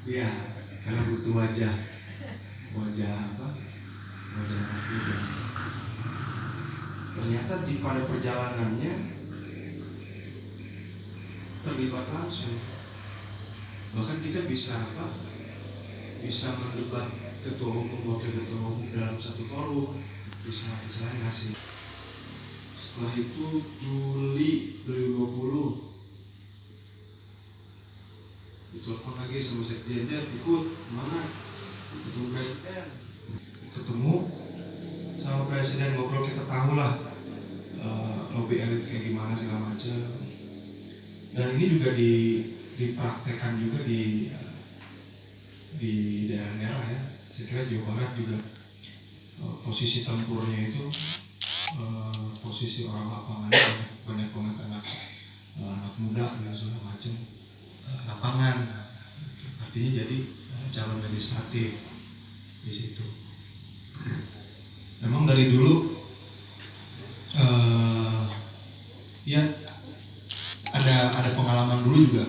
Iya, karena butuh wajah, wajah apa? Wajah anak muda. Ternyata di pada perjalanannya terlibat langsung. Bahkan kita bisa apa? Bisa mendebat ketua umum, wakil ketua umum dalam satu forum. Bisa saya ngasih. Setelah itu Juli 2020 ditelepon lagi sama sekjennya, ikut mana? Ketemu presiden. Ketemu sama presiden, ngobrol, kita tahu lah lobby elit kayak gimana segala macam. Dan ini juga dipraktekkan juga di daerah-daerah ya. Saya kira Jawa Barat juga posisi tempurnya itu posisi orang lapangan, banyak banget anak muda dan segala macam lapangan. Artinya jadi calon legislatif di situ. Memang dari dulu ya ada pengalaman dulu juga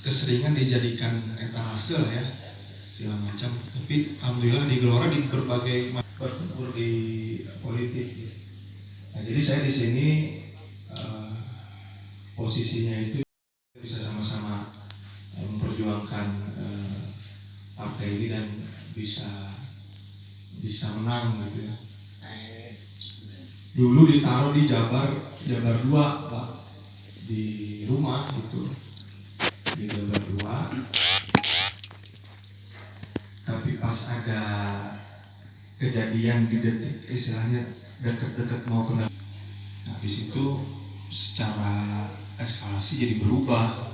keseringan dijadikan etalase ya segala macam. Tapi alhamdulillah di Gelora di berbagai bertempur di politik. Nah, jadi saya di sini posisinya itu bisa sama-sama memperjuangkan partai ini dan bisa menang gitu ya. Dulu ditaruh di Jabar 2 Pak, di rumah itu di Jabar 2. Tapi pas ada kejadian di detik istilahnya dekat-dekat mau kena, nah di situ secara eskalasi jadi berubah.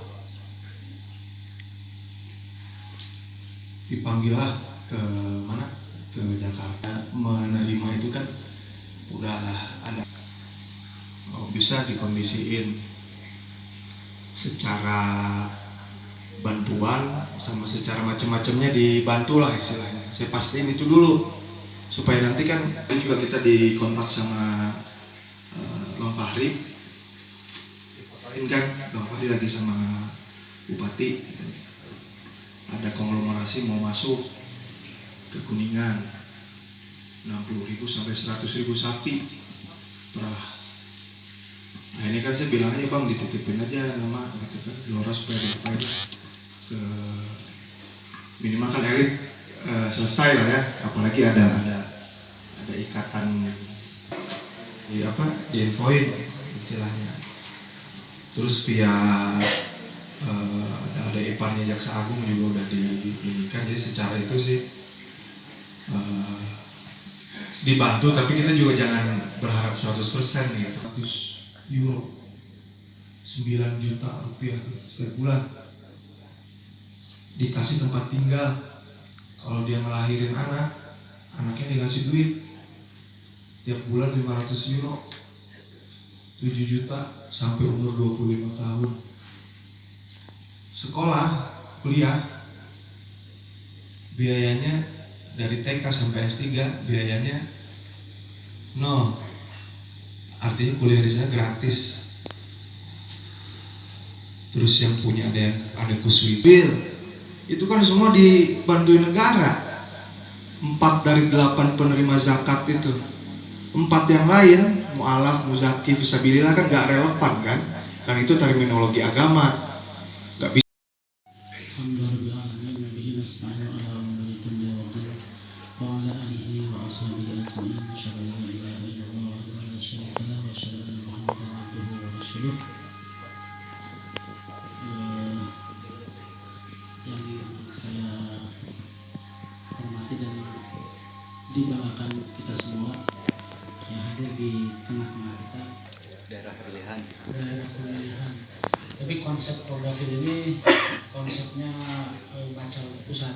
Dipanggillah ke mana, ke Jakarta, menerima itu kan udah ada bisa dikondisiin secara bantuan sama secara macam-macamnya, dibantulah istilahnya. Saya pastiin itu dulu supaya nanti kan juga kita dikontak sama Bang Fahri, kan Bang Fahri lagi sama Bupati gitu. Ada konglomerasi mau masuk ke Kuningan 60.000 sampai 100.000 sapi perah. Nah ini kan saya bilang aja Bang, dititipin aja nama gitu kan, Gelora supaya apa itu ke minimal kan elit selesai lah ya, apalagi ada ikatan di apa, di infoin istilahnya. Terus via ada iparnya Jaksa Agung juga udah diinikan, jadi secara itu sih dibantu, tapi kita juga jangan berharap 100% gitu. 100 euro 9 juta rupiah tuh setiap bulan, dikasih tempat tinggal. Kalau dia ngelahirin anaknya dikasih duit tiap bulan 500 euro 7 juta sampai umur 25 tahun. Sekolah, kuliah, biayanya dari TK sampai S3 biayanya nol. Artinya kuliah di sana gratis. Terus yang punya ada kuswipil, itu kan semua dibantuin negara. 4 dari 8 penerima zakat itu, 4 yang lain mu'alaf, muzaki, fisabilillah kan gak relevan kan itu terminologi agama, gak bisa. Yang saya hormati dan dibanggakan kita semua yang hadir di tengah-tengah kita, daerah pemilihan. Tapi konsep Prodapil ini konsepnya Bacal Pusat,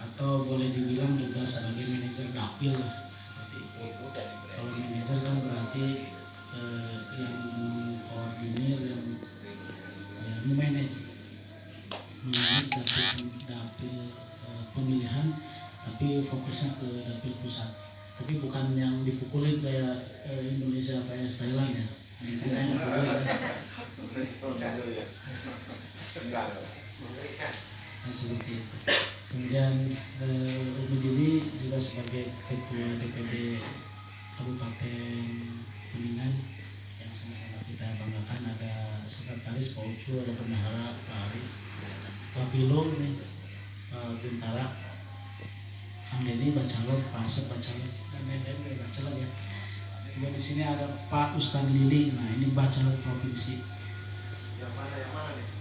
atau boleh dibilang juga sebagai manajer dapil lah, seperti itu. Kalau manajer kan berarti yang koordinir, yang memanage dapil pemilihan, tapi fokusnya ke dapil pusat. Tapi bukan yang dipukulin kayak Indonesia vs Thailand ya. Intinya yang pukulin kan. Nah, seperti itu. Kemudian Umi Dini juga sebagai ketua DPD Kabupaten Kuningan yang sama-sama kita banggakan, ada sekretaris Pak Ucu, ada bendahara Pak Aris, Pak Pilung nih, Pak Bintara, Kang Denny Bacalek, Pak Asep Bacalek, dan lain-lain Bacalek ya. Juga di sini ada Pak Ustadz Lili, nah ini Bacalek provinsi. Yang mana nih?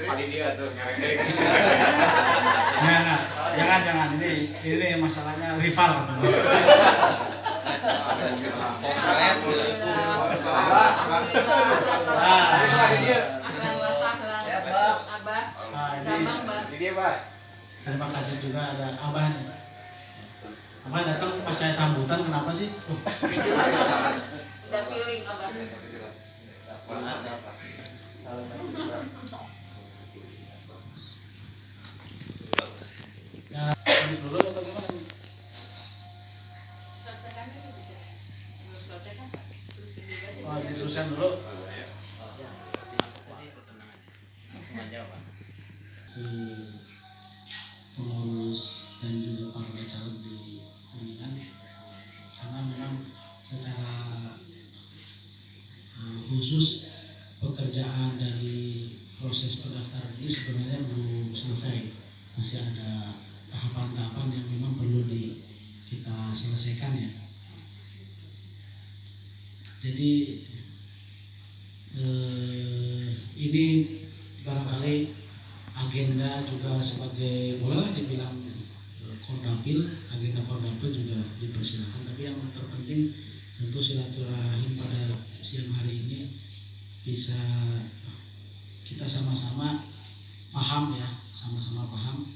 Padi dia tuh ngerengek. Nah, jangan ini masalahnya rival. Terima kasih juga ada Abah. Abah datang pas saya sambutan, kenapa sih? Ada feeling Abah. Ya, ini dulu atau gimana? Oh, diteruskan dulu. Pengurus dan juga para caleg di Kuningan, karena memang secara khusus pekerjaan dari proses pendaftaran ini sebenarnya belum selesai, masih ada tahapan-tahapan yang memang perlu kita selesaikan ya. Jadi ini barangkali agenda juga sebagai boleh dibilang Kordapil, agenda Kordapil juga dipersilakan, tapi yang terpenting tentu silaturahim pada siang hari ini bisa kita sama-sama paham ya, sama-sama paham.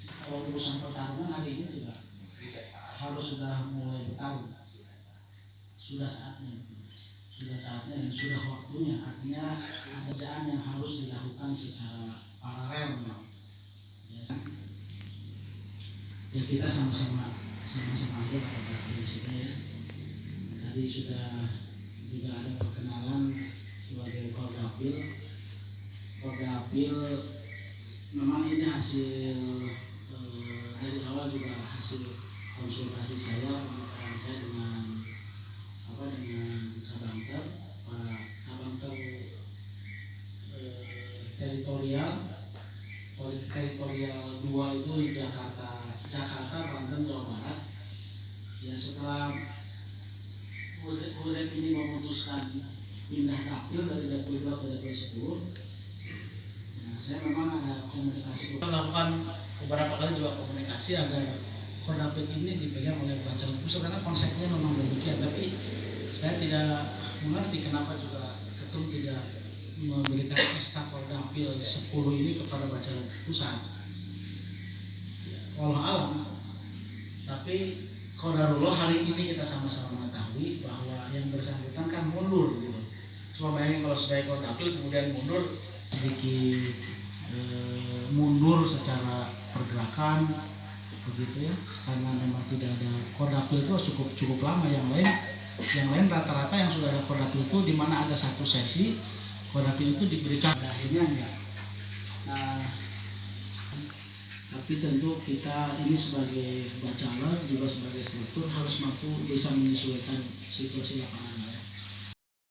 Kalau urusan pertarungan hari ini juga harus sudah mulai bertarung, sudah saatnya dan sudah waktunya. Artinya kerjaan yang harus dilakukan secara paralel ya, kita sama-sama aja pada prinsipnya ya. Tadi sudah juga ada perkenalan sebagai Kordapil memang ini hasil dari awal juga hasil konsultasi saya, pembicaraan saya dengan Kabangter, Pak Kabangter teritorial 2 itu di Jakarta, Banten, Jawa Barat. Ya, setelah Urep ini memutuskan pindah dapil dari dapil 2 ke dapil 10, nah, saya memang ada komunikasi. Kita melakukan beberapa kali juga komunikasi agar Kordapil ini dipegang oleh Bacalek Pusat, karena konsepnya memang demikian. Tapi saya tidak mengerti kenapa juga Ketum tidak memberikan SK Kordapil 10 ini kepada Bacalek Pusat. Walau alam, tapi Qadarullah hari ini kita sama-sama mengetahui bahwa yang bersangkutan kan mundur gitu. Coba bayangin kalau sebagai Kordapil kemudian mundur, sedikit mundur secara pergerakan begitu ya, karena memang tidak ada Kordapil itu cukup lama. Yang lain rata-rata yang sudah ada Kordapil itu di mana ada satu sesi Kordapil itu diberikan, akhirnya enggak. Nah, tapi tentu kita ini sebagai Bacalek juga sebagai struktur harus mampu bisa menyesuaikan situasi lapangan.